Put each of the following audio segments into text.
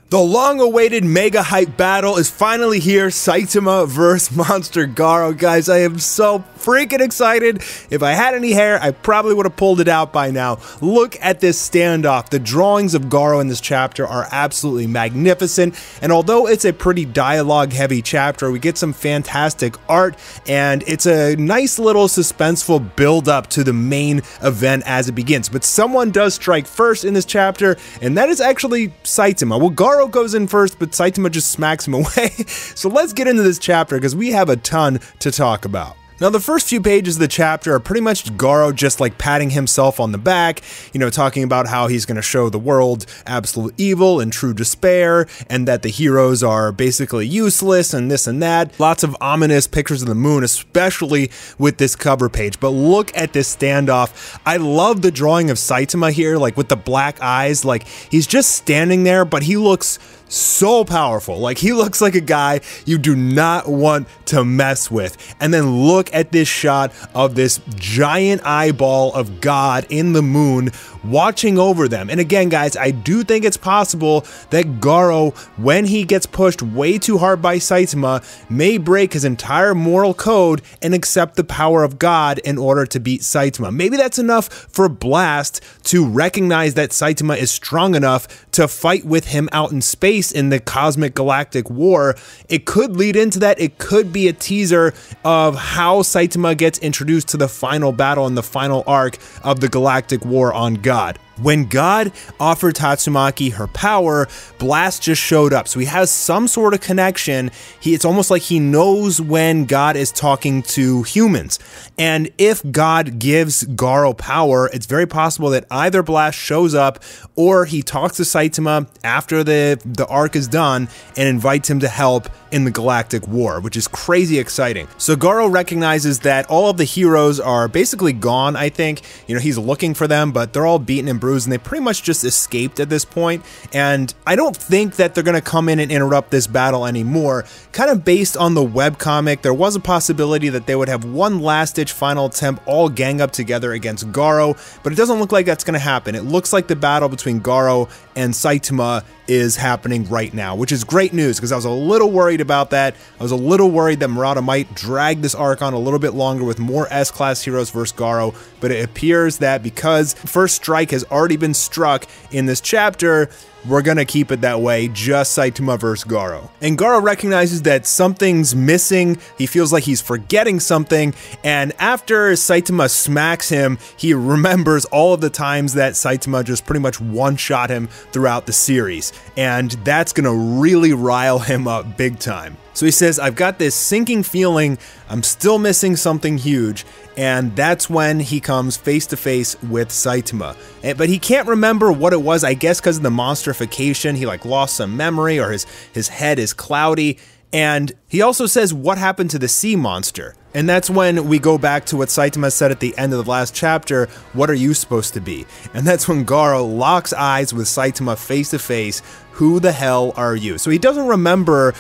The long-awaited mega hype battle is finally here, Saitama vs. Monster Garou. Guys, I am so freaking excited. If I had any hair, I probably would have pulled it out by now. Look at this standoff. The drawings of Garou in this chapter are absolutely magnificent, and although it's a pretty dialogue-heavy chapter, we get some fantastic art, and it's a nice little suspenseful build-up to the main event as it begins. But someone does strike first in this chapter, and that is actually Saitama. Well, Garou goes in first, but Saitama just smacks him away. So let's get into this chapter because we have a ton to talk about. Now, the first few pages of the chapter are pretty much Garou just like patting himself on the back, you know, talking about how he's going to show the world absolute evil and true despair, and that the heroes are basically useless and this and that. Lots of ominous pictures of the moon, especially with this cover page. But look at this standoff. I love the drawing of Saitama here, like with the black eyes. Like, he's just standing there, but he looks so powerful. Like, he looks like a guy you do not want to mess with. And then look at this shot of this giant eyeball of God in the moon watching over them. And again, guys, I do think it's possible that Garou, when he gets pushed way too hard by Saitama, may break his entire moral code and accept the power of God in order to beat Saitama. Maybe that's enough for Blast to recognize that Saitama is strong enough to fight with him out in space in the cosmic galactic war. It could lead into that. It could be a teaser of how Saitama gets introduced to the final battle and the final arc of the galactic war on God. When God offered Tatsumaki her power, Blast just showed up. So he has some sort of connection. It's almost like he knows when God is talking to humans. And if God gives Garou power, it's very possible that either Blast shows up or he talks to Saitama after the arc is done and invites him to help in the galactic war, which is crazy exciting. So Garou recognizes that all of the heroes are basically gone, I think. You know, he's looking for them, but they're all beaten and bruised, and they pretty much just escaped at this point. And I don't think that they're going to come in and interrupt this battle anymore. Kind of based on the webcomic, there was a possibility that they would have one last-ditch final attempt, all gang up together against Garou, but it doesn't look like that's going to happen. It looks like the battle between Garou and Saitama is happening right now, which is great news because I was a little worried about that. I was a little worried that Murata might drag this arc on a little bit longer with more S-Class heroes versus Garou, but it appears that because first strike has already been struck in this chapter, we're gonna keep it that way, just Saitama versus Garou. And Garou recognizes that something's missing, he feels like he's forgetting something, and after Saitama smacks him, he remembers all of the times that Saitama just pretty much one-shot him throughout the series, and that's gonna really rile him up big time. So he says, I've got this sinking feeling I'm still missing something huge, and that's when he comes face to face with Saitama. But he can't remember what it was, I guess because of the monsterification. He like lost some memory, or his head is cloudy. And he also says, what happened to the sea monster? And that's when we go back to what Saitama said at the end of the last chapter, what are you supposed to be? And that's when Garou locks eyes with Saitama face to face. Who the hell are you? So he doesn't remember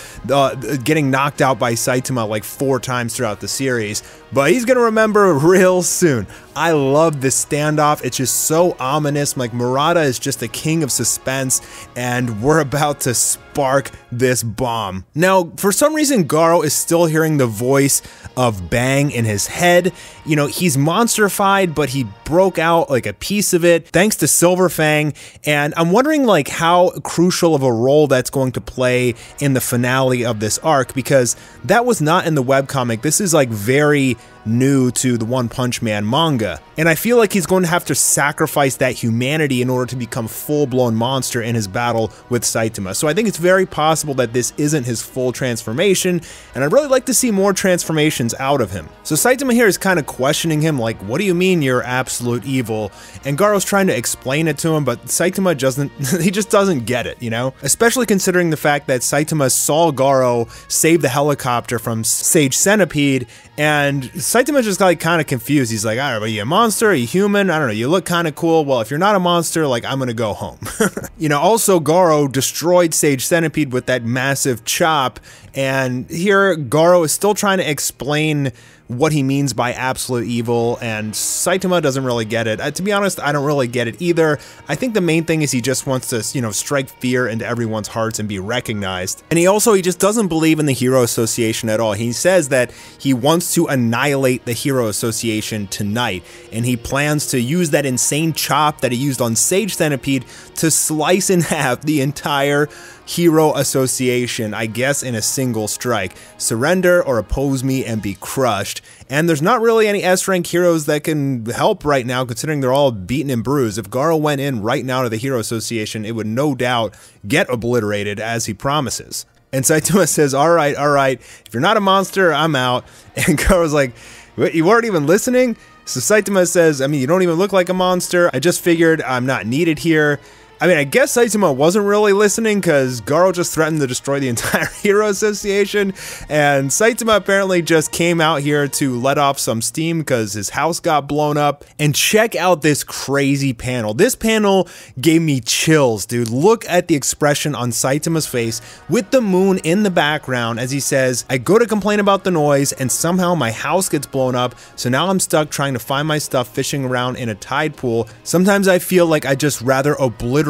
getting knocked out by Saitama like 4 times throughout the series, but he's gonna remember real soon. I love this standoff. It's just so ominous. Like, Murata is just a king of suspense, and we're about to spark this bomb. Now, for some reason, Garou is still hearing the voice of Bang in his head. You know, he's monsterified, but he broke out like a piece of it thanks to Silver Fang, and I'm wondering like how crucial of a role that's going to play in the finale of this arc, because that was not in the webcomic. This is like very new to the One Punch Man manga, and I feel like he's going to have to sacrifice that humanity in order to become full-blown monster in his battle with Saitama. So I think it's very possible that this isn't his full transformation, and I'd really like to see more transformations out of him. So Saitama here is kind of questioning him, like, what do you mean you're absolute evil? And Garou's trying to explain it to him, but Saitama he just doesn't get it, you know? Especially considering the fact that Saitama saw Garou save the helicopter from Sage Centipede, and Saitama just got like kind of confused. He's like, I don't know, are you a monster? Are you human? I don't know, you look kind of cool. Well, if you're not a monster, like, I'm gonna go home. You know, also Garou destroyed Sage Centipede with that massive chop, and here Garou is still trying to explain what he means by absolute evil, and Saitama doesn't really get it. To be honest, I don't really get it either. I think the main thing is he just wants to, you know, strike fear into everyone's hearts and be recognized. And he just doesn't believe in the Hero Association at all. He says that he wants to annihilate the Hero Association tonight, and he plans to use that insane chop that he used on Sage Centipede to slice in half the entire Hero Association, I guess in a single strike. Surrender or oppose me and be crushed. And there's not really any S-rank heroes that can help right now, considering they're all beaten and bruised. If Garou went in right now to the Hero Association, it would no doubt get obliterated, as he promises. And Saitama says, all right, if you're not a monster, I'm out. And Garou's like, what, you weren't even listening? So Saitama says, I mean, you don't even look like a monster. I just figured I'm not needed here. I mean, I guess Saitama wasn't really listening, because Garou just threatened to destroy the entire Hero Association, and Saitama apparently just came out here to let off some steam because his house got blown up. And check out this crazy panel. This panel gave me chills, dude. Look at the expression on Saitama's face with the moon in the background as he says, I go to complain about the noise, and somehow my house gets blown up, so now I'm stuck trying to find my stuff fishing around in a tide pool. Sometimes I feel like I'd just rather obliterate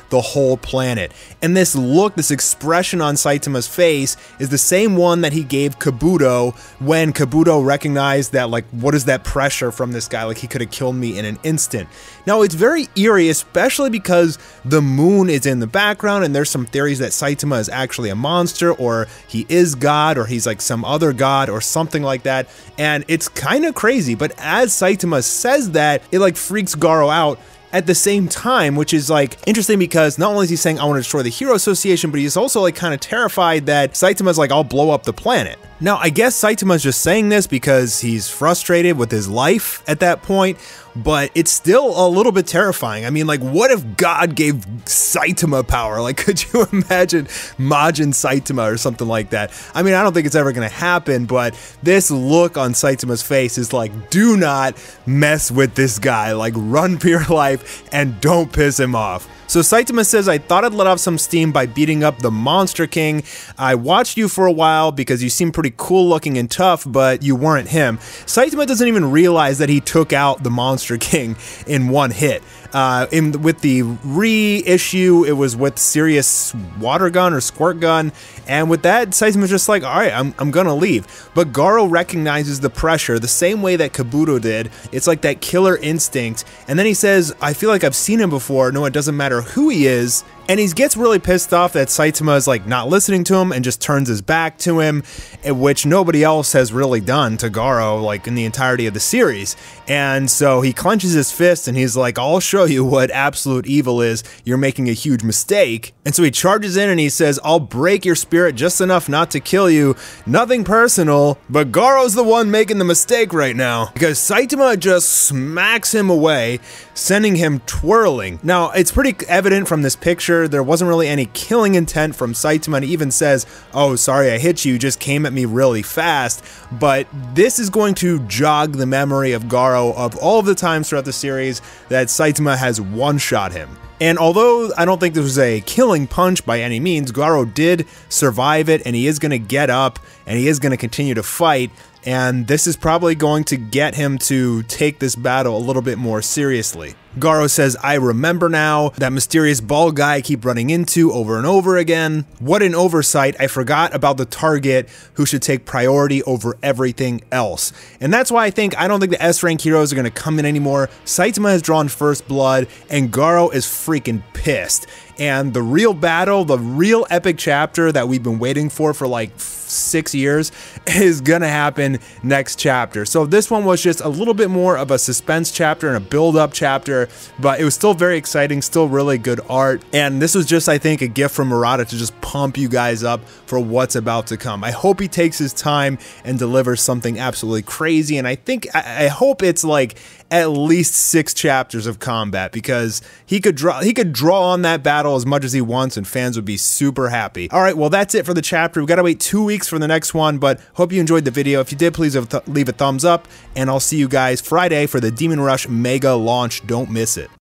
the whole planet. And this look, this expression on Saitama's face is the same one that he gave Kabuto when Kabuto recognized that, like, what is that pressure from this guy? Like, he could have killed me in an instant. Now, it's very eerie, especially because the moon is in the background, and there's some theories that Saitama is actually a monster, or he is God, or he's like some other god, or something like that. And it's kind of crazy, but as Saitama says that, it like freaks Garou out at the same time, which is like interesting, because not only is he saying I want to destroy the Hero Association, but he's also like kind of terrified that Saitama's like, I'll blow up the planet. Now, I guess Saitama's just saying this because he's frustrated with his life at that point, but it's still a little bit terrifying. I mean, like, what if God gave Saitama power? Like, could you imagine Majin Saitama or something like that? I mean, I don't think it's ever going to happen, but this look on Saitama's face is like, do not mess with this guy. Like, run for your life and don't piss him off. So Saitama says, I thought I'd let off some steam by beating up the Monster King. I watched you for a while because you seemed pretty cool looking and tough, but you weren't him. Saitama doesn't even realize that he took out the Monster King in one hit. With the reissue, it was with Serious Water Gun or Squirt Gun, and with that, Saitama's just like, alright, I'm gonna leave. But Garou recognizes the pressure the same way that Kabuto did. It's like that killer instinct, and then he says, I feel like I've seen him before. No, it doesn't matter who he is. And he gets really pissed off that Saitama is like not listening to him and just turns his back to him, which nobody else has really done to Garou like in the entirety of the series. And so he clenches his fist and he's like, I'll show you what absolute evil is. You're making a huge mistake. And so he charges in and he says, I'll break your spirit just enough not to kill you. Nothing personal, but Garou's the one making the mistake right now, because Saitama just smacks him away, sending him twirling. Now, it's pretty evident from this picture there wasn't really any killing intent from Saitama, and he even says, oh, sorry I hit you, just came at me really fast. But this is going to jog the memory of Garou of all of the times throughout the series that Saitama has one-shot him. And although I don't think this was a killing punch by any means, Garou did survive it, and he is going to get up, and he is going to continue to fight, and this is probably going to get him to take this battle a little bit more seriously. Garou says, I remember now, that mysterious bald guy I keep running into over and over again. What an oversight, I forgot about the target who should take priority over everything else. And that's why I don't think the S-rank heroes are going to come in anymore. Saitama has drawn first blood, and Garou is freaking pissed. And the real battle, the real epic chapter that we've been waiting for like 6 years is gonna happen next chapter. So this one was just a little bit more of a suspense chapter and a build-up chapter, but it was still very exciting, still really good art. And this was just, I think, a gift from Murata to just pump you guys up for what's about to come. I hope he takes his time and delivers something absolutely crazy. And I hope it's like at least 6 chapters of combat, because he could draw on that battle as much as he wants and fans would be super happy. All right, well, that's it for the chapter. We've got to wait 2 weeks for the next one, but hope you enjoyed the video. If you did, please leave a thumbs up, and I'll see you guys Friday for the Demon Rush Mega launch. Don't miss it.